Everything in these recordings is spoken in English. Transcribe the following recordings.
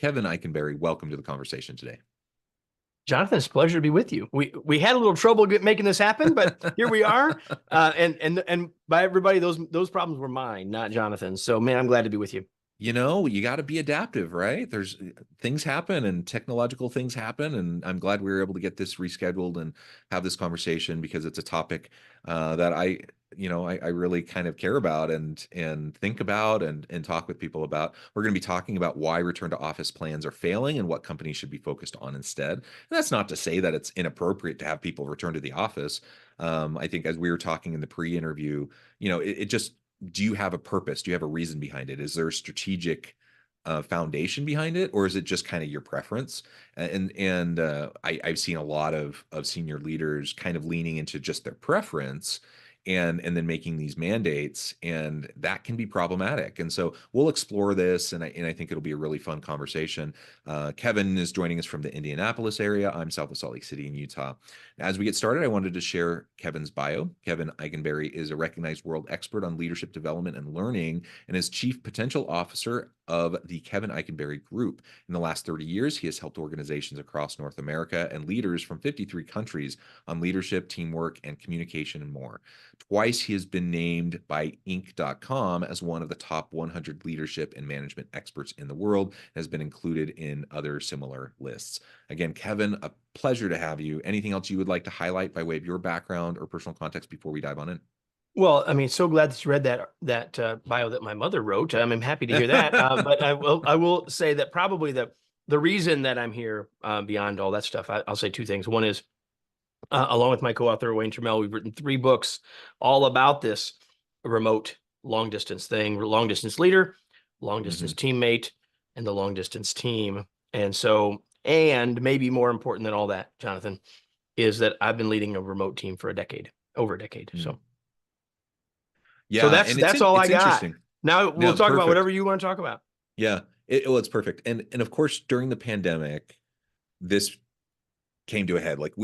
Kevin Eikenberry, welcome to the conversation today. Jonathan, it's a pleasure to be with you. We had a little trouble making this happen, but here we are. And by everybody, those problems were mine, not Jonathan's. So, man, I'm glad to be with you. You know, you got to be adaptive, right? There's things happen and technological things happen. And I'm glad we were able to get this rescheduled and have this conversation because it's a topic that I really kind of care about and think about and talk with people about. We're going to be talking about why return to office plans are failing and what companies should be focused on instead. And that's not to say that it's inappropriate to have people return to the office. I think as we were talking in the pre-interview, it just, do you have a purpose? Do you have a reason behind it? Is there a strategic foundation behind it, or is it just kind of your preference? And I've seen a lot of senior leaders kind of leaning into just their preference and then making these mandates, and that can be problematic. And so we'll explore this, and I think it'll be a really fun conversation. Kevin is joining us from the Indianapolis area. I'm south of Salt Lake City in Utah. As we get started, I wanted to share Kevin's bio. Kevin Eikenberry is a recognized world expert on leadership development and learning and is Chief Potential Officer of the Kevin Eikenberry Group. In the last 30 years, he has helped organizations across North America and leaders from 53 countries on leadership, teamwork, and communication and more. Twice, he has been named by Inc.com as one of the top 100 leadership and management experts in the world, and has been included in other similar lists. Again, Kevin, a pleasure to have you. Anything else you would like to highlight by way of your background or personal context before we dive on in? Well, I mean, so glad that you read that bio that my mother wrote. I'm happy to hear that. But I will say that probably the reason that I'm here, beyond all that stuff, I'll say two things. One is, along with my co-author Wayne Trammell, we've written 3 books all about this remote long distance thing: long distance leader, long distance teammate, and the long distance team. And so, and maybe more important than all that, Jonathan, is that I've been leading a remote team for over a decade. So. Yeah, so that's all I got. Now we'll talk about whatever you want to talk about. Yeah, it's perfect. And of course, during the pandemic, this came to a head. Like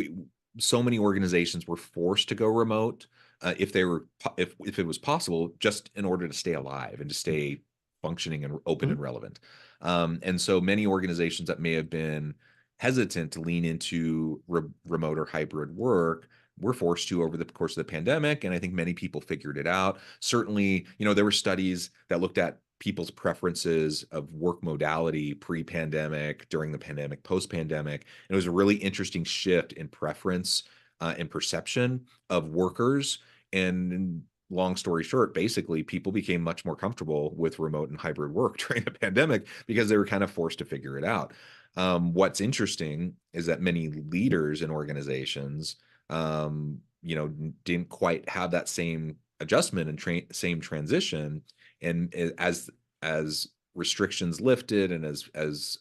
so many organizations were forced to go remote if it was possible, just in order to stay alive and to stay functioning and open and relevant. And so many organizations that may have been hesitant to lean into remote or hybrid work were forced to over the course of the pandemic. And I think many people figured it out. Certainly, there were studies that looked at people's preferences of work modality pre-pandemic, during the pandemic, post-pandemic. And it was a really interesting shift in preference and perception of workers. And long story short, basically, people became much more comfortable with remote and hybrid work during the pandemic because they were kind of forced to figure it out. What's interesting is that many leaders in organizations didn't quite have that same adjustment and same transition. And as restrictions lifted and as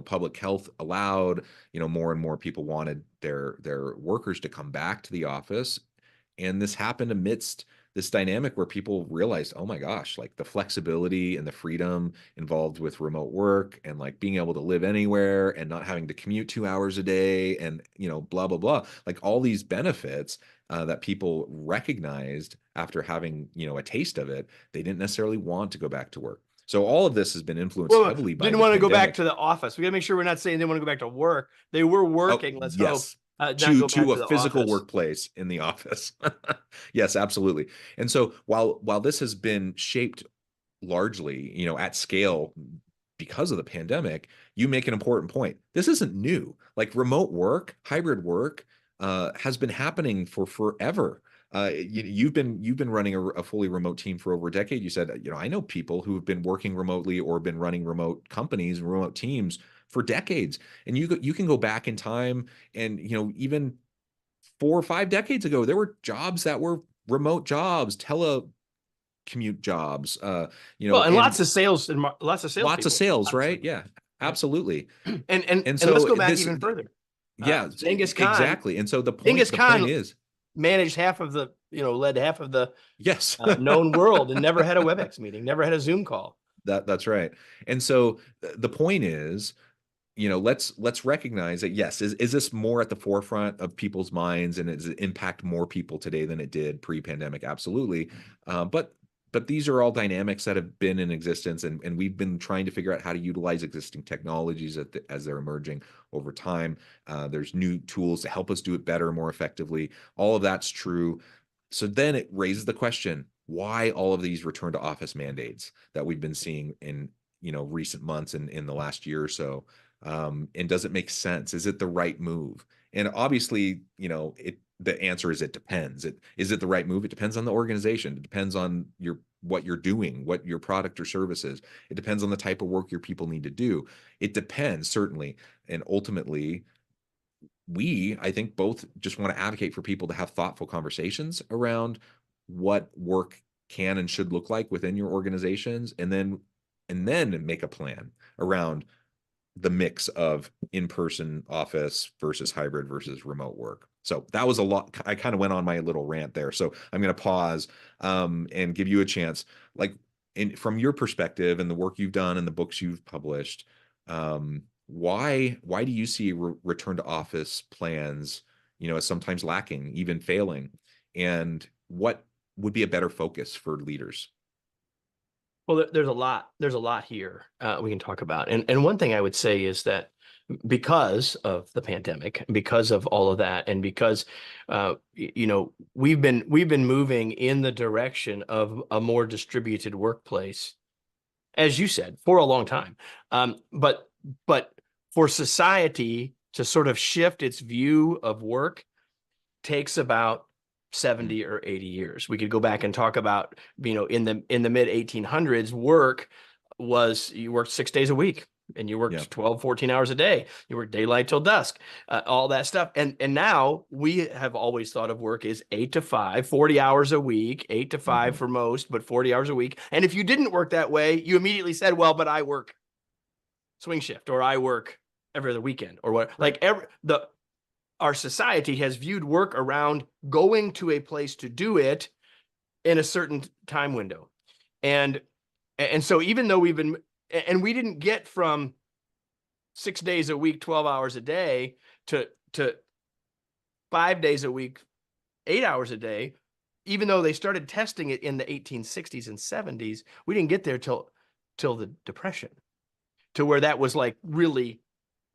public health allowed, more and more people wanted their workers to come back to the office. And this happened amidst this dynamic where people realized, oh my gosh, like the flexibility and the freedom involved with remote work and like being able to live anywhere and not having to commute 2 hours a day and, blah, blah, blah, like all these benefits that people recognized after having, a taste of it, they didn't necessarily want to go back to work. So all of this has been influenced heavily by didn't want to go back to the office. We got to make sure we're not saying they want to go back to work. They were working. Let's hope. To a physical workplace in the office. Yes, absolutely. And so while this has been shaped largely, at scale because of the pandemic, you make an important point. This isn't new. Like remote work, hybrid work has been happening for forever. You've been running a fully remote team for over a decade. You said, I know people who have been working remotely or been running remote companies and remote teams for decades. And you can go back in time and, even 4 or 5 decades ago, there were jobs that were remote jobs, telecommute jobs, and lots of sales and lots of sales, right? Yeah, absolutely. And so let's go back even further. Yeah, Genghis Khan, exactly. And so the point is, managed half of the, led half of the known world and never had a WebEx meeting, never had a Zoom call. That's right. And so the point is, let's recognize that, yes, is this more at the forefront of people's minds and does it impact more people today than it did pre-pandemic? Absolutely. But But these are all dynamics that have been in existence, and we've been trying to figure out how to utilize existing technologies as they're emerging over time. There's new tools to help us do it better, more effectively. All of that's true. So then it raises the question, why all of these return to office mandates that we've been seeing in recent months and in the last year or so? And does it make sense? Is it the right move? And obviously, the answer is it depends. Is it the right move? It depends on the organization. It depends on what you're doing, what your product or service is. It depends on the type of work your people need to do. It depends, certainly. And ultimately, I think, both just want to advocate for people to have thoughtful conversations around what work can and should look like within your organizations, and then make a plan around the mix of in-person office versus hybrid versus remote work. So that was a lot. I kind of went on my little rant there. So I'm going to pause and give you a chance, like, from your perspective and the work you've done and the books you've published, why do you see return to office plans, as sometimes lacking, even failing? And what would be a better focus for leaders? Well, there's a lot here we can talk about. And one thing I would say is that because of the pandemic, because of all of that, and because we've been moving in the direction of a more distributed workplace, as you said, for a long time. But for society to sort of shift its view of work takes about 70 or 80 years. We could go back and talk about, in the mid 1800s, you worked 6 days a week, and you worked 12, 14 hours a day. You worked daylight till dusk, all that stuff. And now we have always thought of work as 8 to 5, 40 hours a week, 8 to 5 for most, but 40 hours a week. And if you didn't work that way, you immediately said, well, but I work swing shift, or I work every other weekend, or what, like our society has viewed work around going to a place to do it in a certain time window. And so even though we didn't get from 6 days a week, 12 hours a day to 5 days a week, 8 hours a day, even though they started testing it in the 1860s and 70s, we didn't get there till the Depression, to where that was like really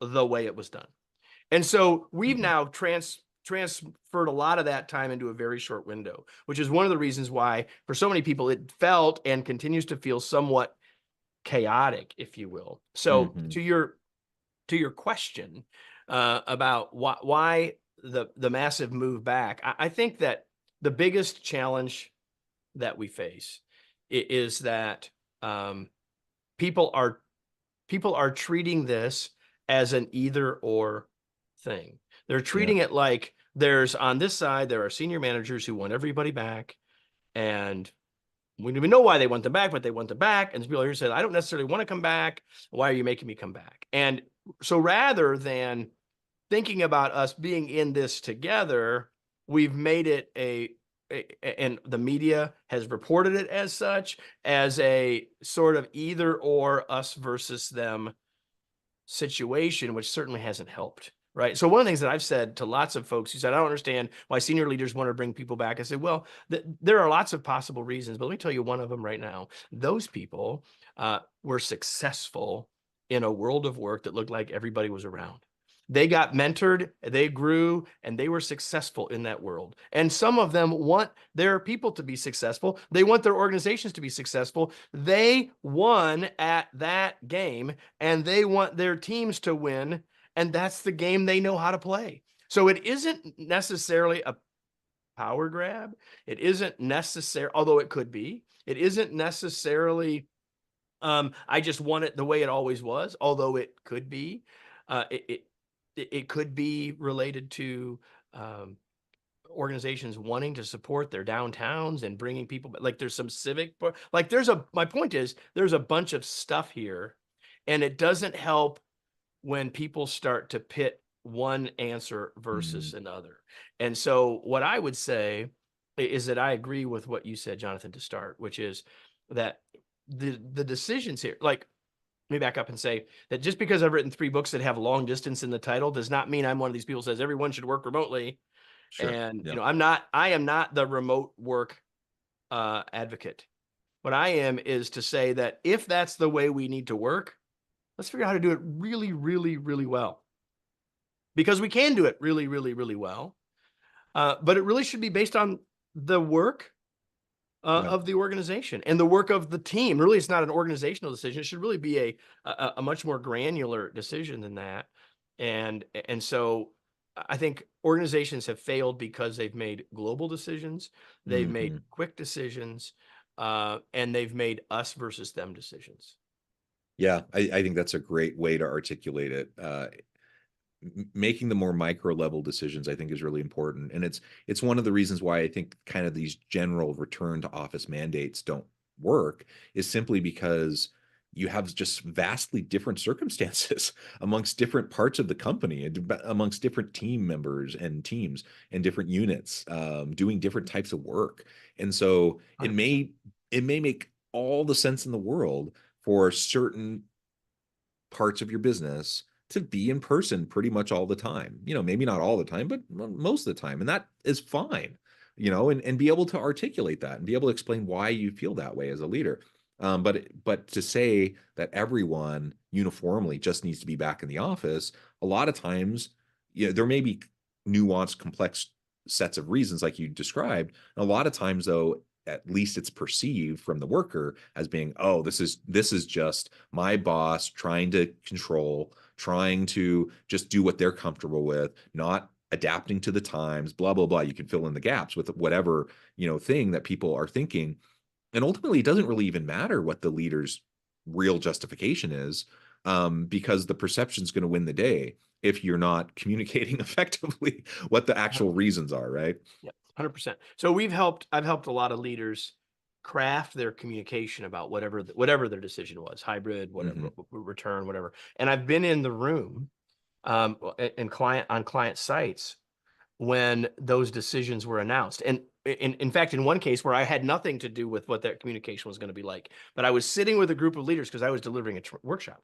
the way it was done. And so we've now transferred a lot of that time into a very short window, which is one of the reasons why, for so many people, it felt and continues to feel somewhat chaotic, if you will. So to your question about why the massive move back, I think that the biggest challenge that we face is that people are treating this as an either or thing. They're treating it like on this side, there are senior managers who want everybody back, and we don't even know why they want them back, but they want them back. And people here say, I don't necessarily want to come back. Why are you making me come back? And so rather than thinking about us being in this together, we've made it and the media has reported it as such, as a sort of either or, us versus them situation, which certainly hasn't helped. Right. So one of the things that I've said to lots of folks who said, I don't understand why senior leaders want to bring people back. I said, well, there are lots of possible reasons, but let me tell you one of them right now. Those people were successful in a world of work that looked like everybody was around. They got mentored, they grew, and they were successful in that world. And some of them want their people to be successful. They want their organizations to be successful. They won at that game, and they want their teams to win. And that's the game they know how to play. So it isn't necessarily a power grab. It isn't necessary, although it could be. It isn't necessarily, I just want it the way it always was, although it could be. It could be related to organizations wanting to support their downtowns and bringing people, like there's some civic, like my point is, there's a bunch of stuff here, and it doesn't help when people start to pit one answer versus another. And so what I would say is that I agree with what you said, Jonathan, to start, which is that the decisions here, like, let me back up and say that just because I've written 3 books that have long distance in the title does not mean I'm one of these people who says everyone should work remotely. Sure. And I am not the remote work advocate. What I am is to say that if that's the way we need to work, let's figure out how to do it really, really, really well. Because we can do it really, really, really well. But it really should be based on the work Right. of the organization and the work of the team. Really, it's not an organizational decision. It should really be a much more granular decision than that. And so I think organizations have failed because they've made global decisions, they've made Mhm. quick decisions, and they've made us versus them decisions. Yeah, I think that's a great way to articulate it. Making the more micro level decisions, I think, is really important, and it's one of the reasons why I think kind of these general return to office mandates don't work, is simply because you have just vastly different circumstances amongst different parts of the company and amongst different team members and teams and different units, doing different types of work. And so it 100%. may make all the sense in the world for certain parts of your business to be in person pretty much all the time. Maybe not all the time, but most of the time. And that is fine, and be able to articulate that and be able to explain why you feel that way as a leader. But to say that everyone uniformly just needs to be back in the office, a lot of times, there may be nuanced, complex sets of reasons like you described. And a lot of times, though, at least it's perceived from the worker as being, oh, this is just my boss trying to control, trying to just do what they're comfortable with, not adapting to the times, blah blah blah. You can fill in the gaps with whatever thing that people are thinking, and ultimately it doesn't really even matter what the leader's real justification is, because the perception is going to win the day if you're not communicating effectively what the actual reasons are, right? Yeah, 100%. So I've helped a lot of leaders craft their communication about whatever their decision was, hybrid, whatever, Hmm. return, whatever. And I've been in the room and client sites when those decisions were announced. And in fact, in one case where I had nothing to do with what that communication was going to be like, but I was sitting with a group of leaders because I was delivering a workshop,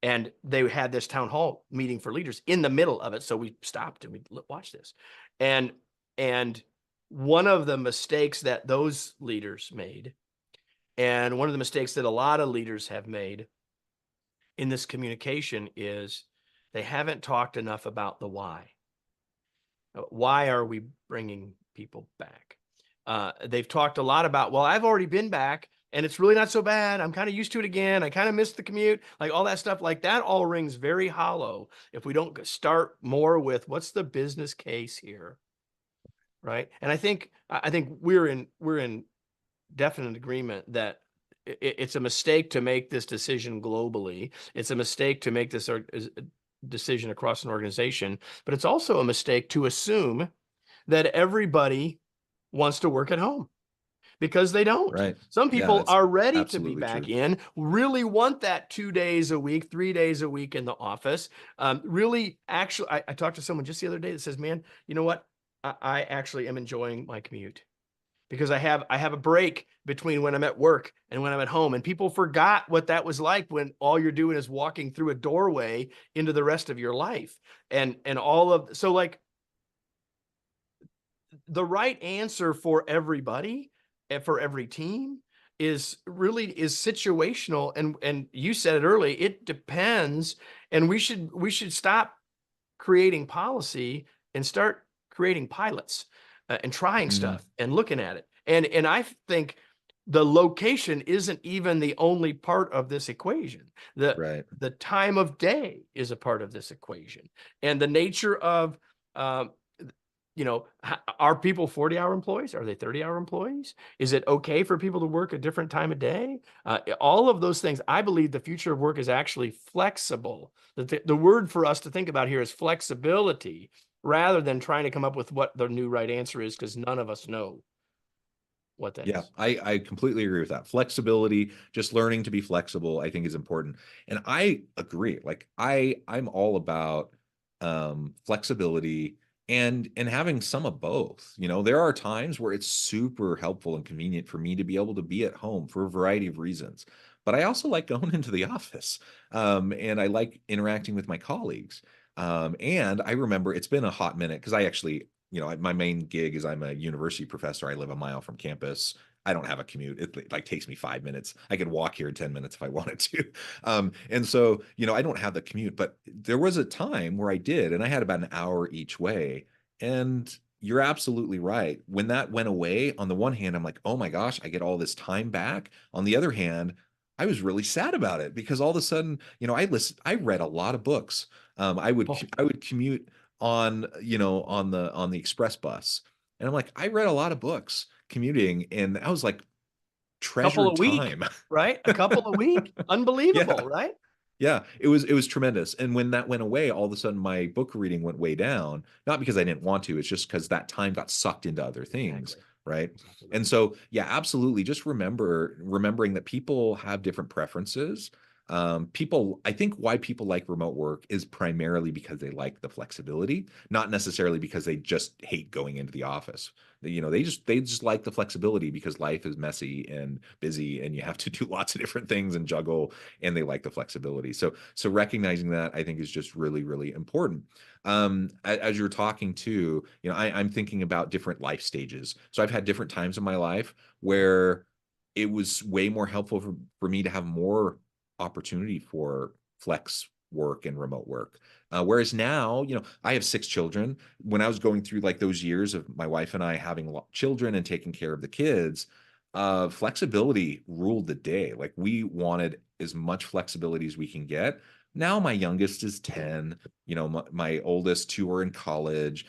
and they had this town hall meeting for leaders in the middle of it. So we stopped and we watched this. And and one of the mistakes that those leaders made, and one of the mistakes that a lot of leaders have made in this communication, is they haven't talked enough about the why. Why are we bringing people back? They've talked a lot about, well, I've already been back and it's really not so bad. I'm kind of used to it again. I kind of missed the commute, like all that stuff. Like that all rings very hollow if we don't start more with what's the business case here, right? And I think we're in definite agreement that it's a mistake to make this decision globally. It's a mistake to make this decision across an organization, but it's also a mistake to assume that everybody wants to work at home, because they don't. Right. Some Yeah, people that's are ready to be absolutely back true. in, really want that 2 days a week, 3 days a week in the office. Really, actually, I talked to someone just the other day that says, man, you know what? I actually am enjoying my commute because I have a break between when I'm at work and when I'm at home. And people forgot what that was like when all you're doing is walking through a doorway into the rest of your life. And all of, so like, the right answer for everybody and for every team is situational. And you said it early, it depends. And we should stop creating policy and start creating pilots, and trying Mhm. stuff and looking at it. And I think the location isn't even the only part of this equation. Right. The time of day is a part of this equation, and the nature of, um, are people 40-hour employees? Are they 30-hour employees? Is it okay for people to work a different time of day? All of those things. I believe the future of work is actually flexible. The word for us to think about here is flexibility, rather than trying to come up with what the new right answer is, because none of us know what that Yeah, is. I completely agree with that. Flexibility, just learning to be flexible, I think is important. And I agree. Like I'm all about flexibility and having some of both. There are times where it's super helpful and convenient for me to be able to be at home for a variety of reasons. But I also like going into the office. And I like interacting with my colleagues. And I remember it's been a hot minute because I actually, my main gig is I'm a university professor. I live a mile from campus. I don't have a commute. It like takes me 5 minutes. I could walk here in 10 minutes if I wanted to. And so, I don't have the commute, but there was a time where I did, and I had about an hour each way. And you're absolutely right. When that went away, on the one hand, I'm like, oh my gosh, I get all this time back. On the other hand, I was really sad about it because all of a sudden, I read a lot of books. Oh, I would commute on, on the express bus. And I'm like, I read a lot of books commuting, and I was like, couple treasured a week, time. right? A couple a week. Yeah. Unbelievable, right? Yeah, it was tremendous. And when that went away, all of a sudden my book reading went way down, not because I didn't want to, it's just because that time got sucked into other things, Exactly. right? Exactly And right. so, yeah, absolutely. Just remembering that people have different preferences. I think why people like remote work is primarily because they like the flexibility, not necessarily because they just hate going into the office. They just like the flexibility because life is messy and busy, and you have to do lots of different things and juggle, and they like the flexibility. So recognizing that, I think, is just really, really important. As you're talking to, I'm thinking about different life stages. So I've had different times in my life where it was way more helpful for me to have more opportunity for flex work and remote work. Whereas now, I have 6 children. When I was going through like those years of my wife and I having children and taking care of the kids, flexibility ruled the day. Like, we wanted as much flexibility as we can get. Now my youngest is 10, my oldest 2 are in college.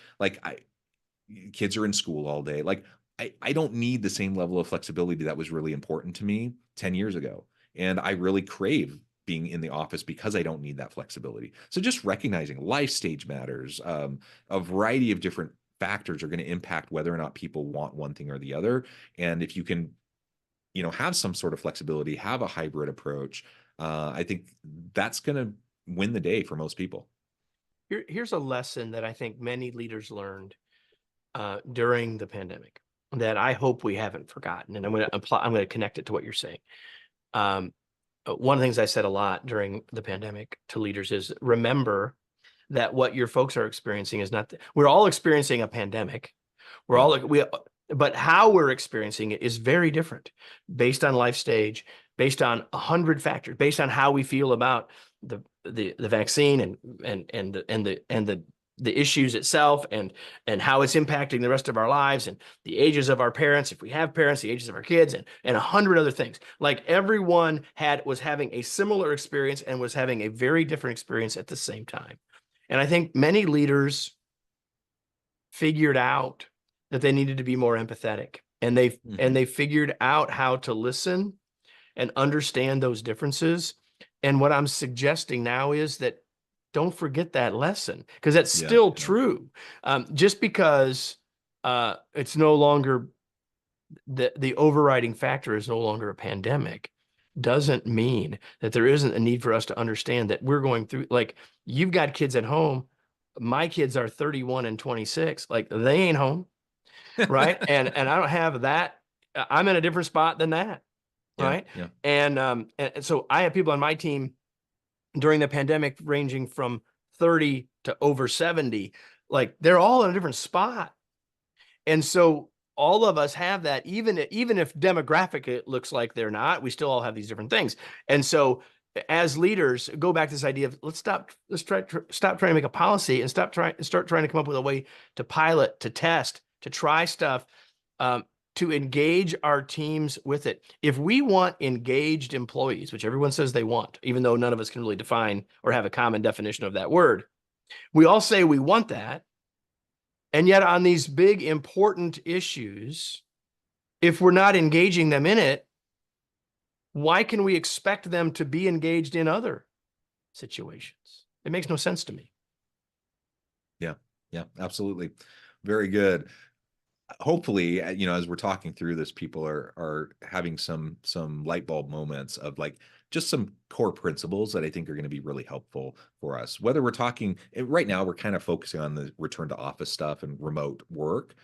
Kids are in school all day. Like, I don't need the same level of flexibility that was really important to me 10 years ago. And I really crave being in the office because I don't need that flexibility. So just recognizing life stage matters. A variety of different factors are going to impact whether or not people want one thing or the other. And if you can, have some sort of flexibility, have a hybrid approach, I think that's going to win the day for most people. Here's a lesson that I think many leaders learned during the pandemic that I hope we haven't forgotten. And I'm going to connect it to what you're saying. One of the things I said a lot during the pandemic to leaders is, remember that what your folks are experiencing is not, we're all experiencing a pandemic. But how we're experiencing it is very different based on life stage, based on 100 factors, based on how we feel about the vaccine and the issues itself, and how it's impacting the rest of our lives, and the ages of our parents, if we have parents, the ages of our kids, and 100 other things. Like, everyone was having a similar experience and was having a very different experience at the same time. And I think many leaders figured out that they needed to be more empathetic, and they figured out how to listen and understand those differences. And what I'm suggesting now is that don't forget that lesson, because that's Yeah, still yeah. true. Just because it's no longer the overriding factor is no longer a pandemic, doesn't mean that there isn't a need for us to understand that we're going through, like, you've got kids at home. My kids are 31 and 26. Like, they ain't home, right? And I don't have that. I'm in a different spot than that, Yeah, right? yeah. And so I have people on my team during the pandemic ranging from 30 to over 70. Like, they're all in a different spot. And so all of us have that, even if demographic it looks like they're not, we still all have these different things. And so as leaders, go back to this idea of stop trying to make a policy and start trying to come up with a way to pilot, to test, to try stuff, to engage our teams with it. If we want engaged employees, which everyone says they want, even though none of us can really define or have a common definition of that word, we all say we want that. And yet on these big, important issues, if we're not engaging them in it, why can we expect them to be engaged in other situations? It makes no sense to me. Yeah, yeah, absolutely. Very good. Hopefully, as we're talking through this, people are having some light bulb moments of, like, just some core principles that I think are going to be really helpful for us. Whether we're talking right now, we're kind of focusing on the return to office stuff and remote work,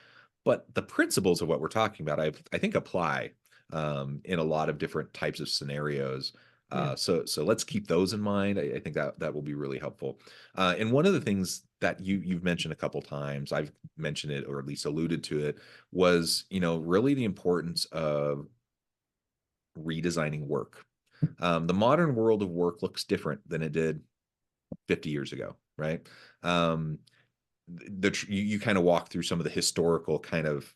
but the principles of what we're talking about, I think, apply in a lot of different types of scenarios. Yeah. So let's keep those in mind. I think that will be really helpful. And one of the things that you've mentioned a couple times, I've mentioned it or at least alluded to it, was really the importance of redesigning work. The modern world of work looks different than it did 50 years ago, right? You kind of walk through some of the historical kind of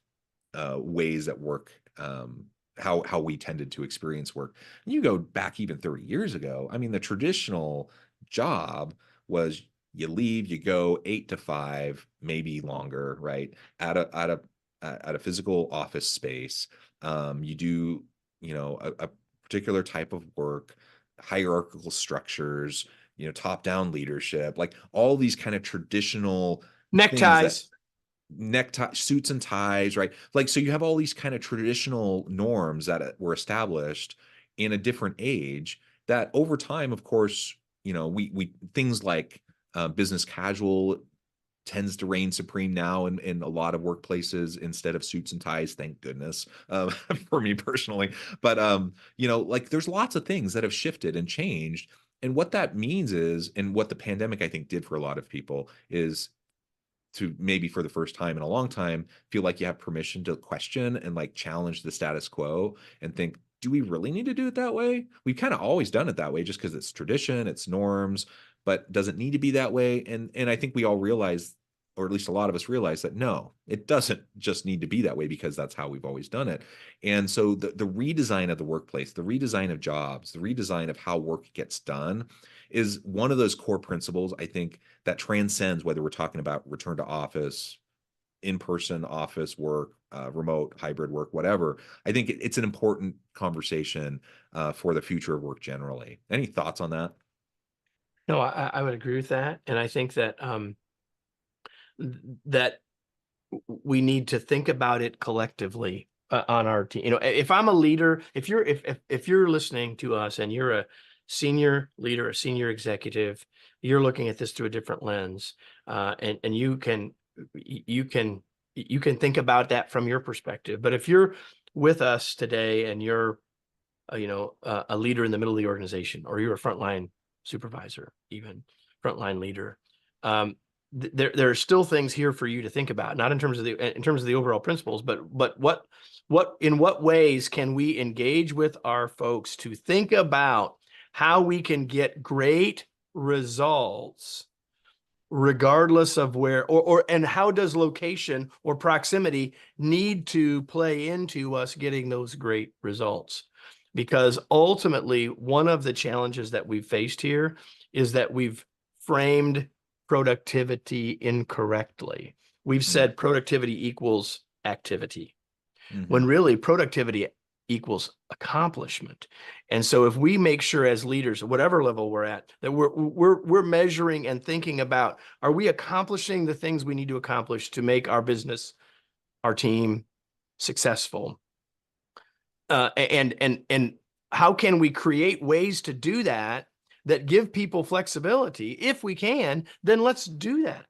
ways that work, how we tended to experience work. And you go back even 30 years ago. I mean, the traditional job was you leave, you go 8 to 5, maybe longer, right? At a physical office space. You do, a particular type of work, hierarchical structures, top-down leadership, like all these kind of traditional things that Neckties. necktie suits and ties, right? Like, so you have all these kind of traditional norms that were established in a different age that over time, of course, we things like business casual tends to reign supreme now in a lot of workplaces instead of suits and ties, thank goodness, for me personally. But like there's lots of things that have shifted and changed. And what that means is, and what the pandemic I think did for a lot of people is to maybe for the first time in a long time feel like you have permission to question and like challenge the status quo and think, do we really need to do it that way? We've kind of always done it that way just because it's tradition, it's norms, but does it need to be that way? And I think we all realize, or at least a lot of us realize, that no, it doesn't just need to be that way because that's how we've always done it. And so the redesign of the workplace, the redesign of jobs, the redesign of how work gets done is one of those core principles, I think, that transcends whether we're talking about return to office, in-person office work, remote, hybrid work, whatever. I think it's an important conversation for the future of work generally. Any thoughts on that? No, I would agree with that. And I think that that we need to think about it collectively on our team. If I'm a leader, if you're listening to us and you're a senior leader, a senior executive, you're looking at this through a different lens, and you can think about that from your perspective. But if you're with us today and you're a leader in the middle of the organization, or you're a frontline supervisor, even frontline leader, there are still things here for you to think about, not in terms of the overall principles, but in what ways can we engage with our folks to think about how we can get great results regardless of where, and how does location or proximity need to play into us getting those great results? Because ultimately, one of the challenges that we've faced here is that we've framed productivity incorrectly. We've said productivity equals activity, when really productivity equals accomplishment. And so if we make sure as leaders, whatever level we're at, that we're measuring and thinking about, are we accomplishing the things we need to accomplish to make our business, our team successful? And how can we create ways to do that give people flexibility? If we can, then let's do that.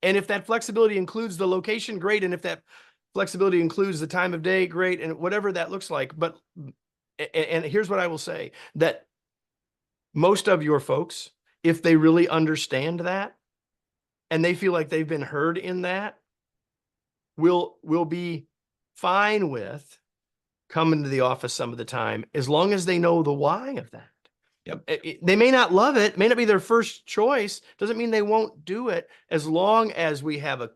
And if that flexibility includes the location, great. And if that flexibility includes the time of day, great. And whatever that looks like. But, and here's what I will say, that most of your folks, if they really understand that, and they feel like they've been heard in that, will be fine with coming to the office some of the time, as long as they know the why of that. Yep. They may not love it, may not be their first choice, doesn't mean they won't do it, as long as we have a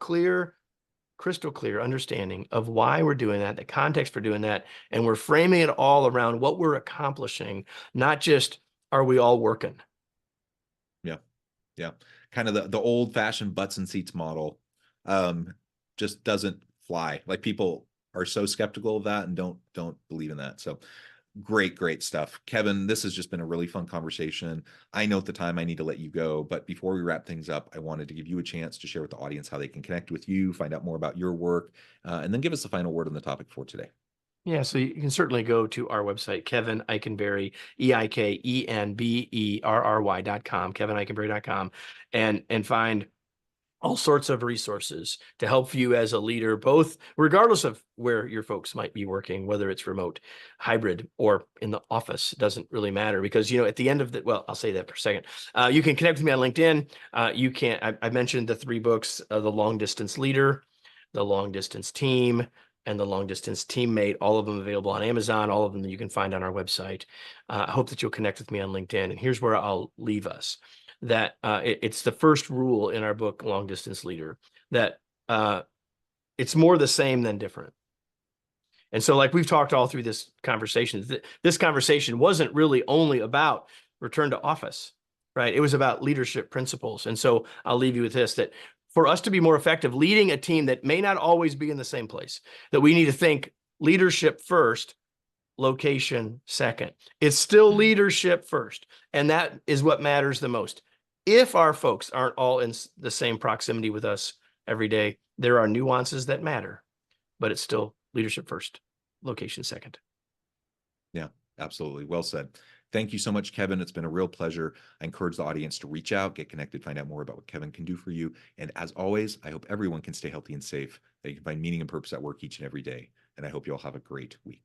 crystal clear understanding of why we're doing that, the context for doing that, and we're framing it all around what we're accomplishing, not just, are we all working? Yeah. Yeah. Kind of the old fashioned butts and seats model just doesn't fly. Like, people are so skeptical of that and don't believe in that. So great stuff. Kevin, this has just been a really fun conversation. I know at the time I need to let you go, but before we wrap things up, I wanted to give you a chance to share with the audience how they can connect with you, find out more about your work, and then give us the final word on the topic for today. Yeah, so you can certainly go to our website, Kevin Eikenberry, EIKENBERRY.com, KevinEikenberry.com, and find all sorts of resources to help you as a leader, both regardless of where your folks might be working, whether it's remote, hybrid, or in the office. It doesn't really matter, because, you know, at the end of the, well, I'll say that for a second. You can connect with me on LinkedIn. I mentioned the 3 books, The Long Distance Leader, The Long Distance Team, and The Long Distance Teammate, all of them available on Amazon, all of them that you can find on our website. I hope that you'll connect with me on LinkedIn. And here's where I'll leave us. That it's the first rule in our book, Long Distance Leader, that it's more the same than different. And so, like we've talked all through this conversation, this conversation wasn't really only about return to office, right? It was about leadership principles. And so I'll leave you with this, that for us to be more effective leading a team that may not always be in the same place, that we need to think leadership first, location second. It's still leadership first. And that is what matters the most. If our folks aren't all in the same proximity with us every day, there are nuances that matter, but it's still leadership first, location second. Yeah, absolutely. Well said. Thank you so much, Kevin. It's been a real pleasure. I encourage the audience to reach out, get connected, find out more about what Kevin can do for you. And as always, I hope everyone can stay healthy and safe, that you can find meaning and purpose at work each and every day. And I hope you all have a great week.